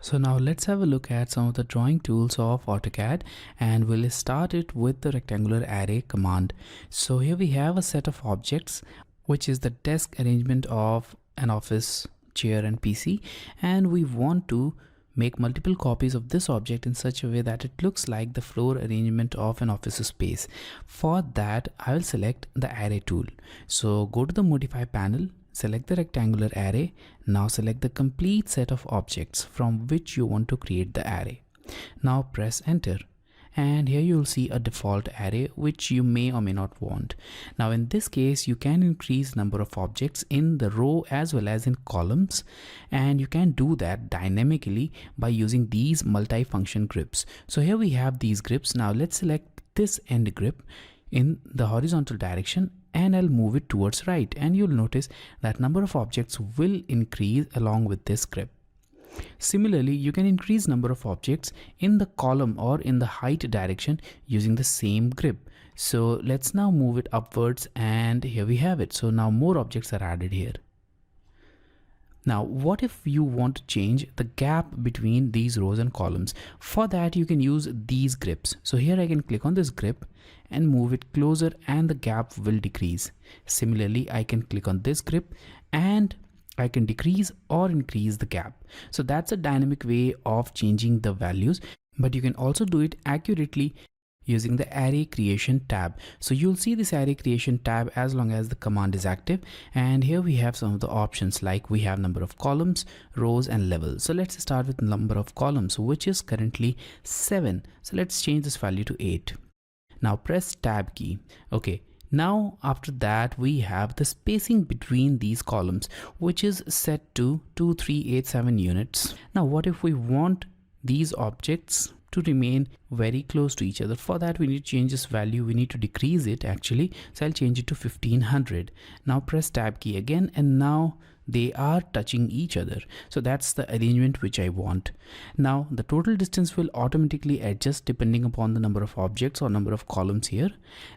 So now let's have a look at some of the drawing tools of AutoCAD, and we'll start it with the rectangular array command. So here we have a set of objects, which is the desk arrangement of an office chair and PC, and we want to make multiple copies of this object in such a way that it looks like the floor arrangement of an office space. For that, I will select the array tool. So go to the modify panel, select the rectangular array. Now select the complete set of objects from which you want to create the array. Now press enter, and here you'll see a default array which you may or may not want. Now in this case, you can increase number of objects in the row as well as in columns, and you can do that dynamically by using these multi-function grips. So here we have these grips. Now let's select this end grip in the horizontal direction, and I'll move it towards right, and you'll notice that number of objects will increase along with this grip. Similarly, you can increase number of objects in the column or in the height direction using the same grip. So let's now move it upwards, and here we have it. So now more objects are added here. Now, what if you want to change the gap between these rows and columns? For that, you can use these grips. So here I can click on this grip and move it closer, and the gap will decrease. Similarly, I can click on this grip and I can decrease or increase the gap. So that's a dynamic way of changing the values, but you can also do it accurately using the array creation tab. So you'll see this array creation tab as long as the command is active, and here we have some of the options, like we have number of columns, rows and levels. So let's start with number of columns, which is currently 7. So let's change this value to 8. Now press tab key. Okay, now after that we have the spacing between these columns, which is set to 2387 units. Now what if we want these objects to remain very close to each other? For that, we need to change this value. We need to decrease it actually. So I'll change it to 1500. Now press tab key again, and now they are touching each other. So that's the arrangement which I want. Now the total distance will automatically adjust depending upon the number of objects or number of columns here.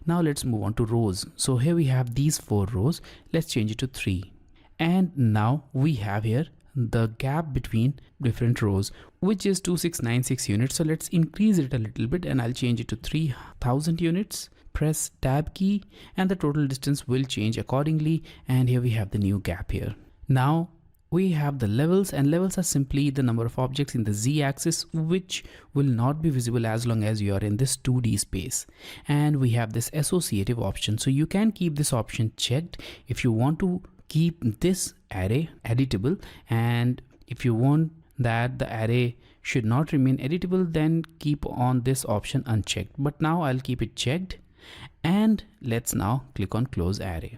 Now let's move on to rows. So here we have these 4 rows. Let's change it to 3. And now we have here the gap between different rows, which is 2696 units. So let's increase it a little bit, and I'll change it to 3000 units. Press tab key, and the total distance will change accordingly, and here we have the new gap here. Now we have the levels, and levels are simply the number of objects in the z-axis which will not be visible as long as you are in this 2D space. And we have this associative option, so you can keep this option checked if you want to keep this array editable, and if you want that the array should not remain editable, then keep on this option unchecked. But now I'll keep it checked, and let's now click on close array.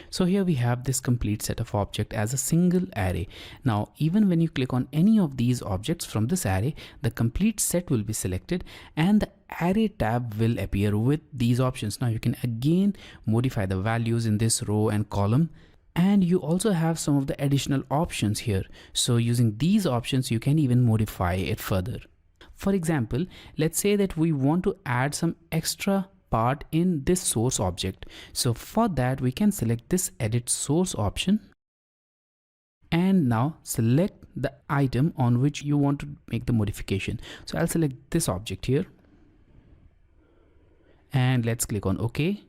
So here we have this complete set of objects as a single array. Now even when you click on any of these objects from this array, the complete set will be selected, and the array tab will appear with these options. Now you can again modify the values in this row and column, and you also have some of the additional options here. So using these options, you can even modify it further. For example, let's say that we want to add some extra part in this source object. So for that, we can select this edit source option, and now select the item on which you want to make the modification. So I'll select this object here, and let's click on OK.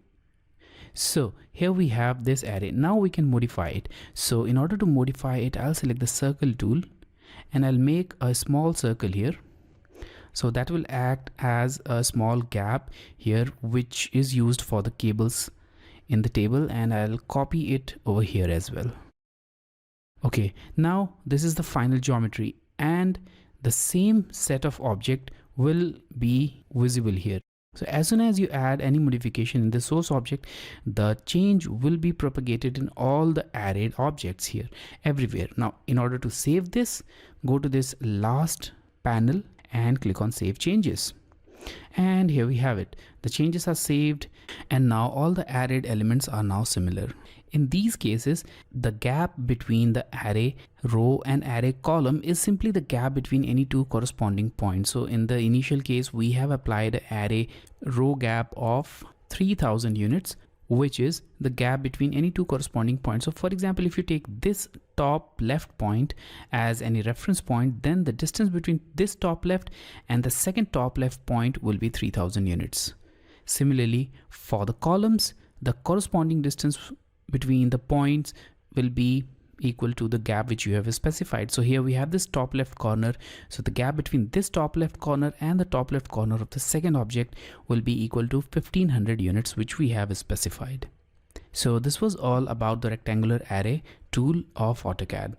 So here we have this array. Now we can modify it. So in order to modify it, I'll select the circle tool, and I'll make a small circle here. So that will act as a small gap here, which is used for the cables in the table, and I'll copy it over here as well. Okay, now this is the final geometry, and the same set of object will be visible here. So as soon as you add any modification in the source object, the change will be propagated in all the arrayed objects here everywhere. Now in order to save this, go to this last panel and click on save changes. And here we have it. The changes are saved, and now all the arrayed elements are now similar. In these cases, the gap between the array row and array column is simply the gap between any two corresponding points. So in the initial case, we have applied an array row gap of 3000 units, which is the gap between any two corresponding points. So for example, if you take this top left point as any reference point, then the distance between this top left and the second top left point will be 3000 units. Similarly, for the columns, the corresponding distance between the points will be equal to the gap which you have specified. So here we have this top left corner, so the gap between this top left corner and the top left corner of the second object will be equal to 1500 units, which we have specified. So this was all about the rectangular array tool of AutoCAD.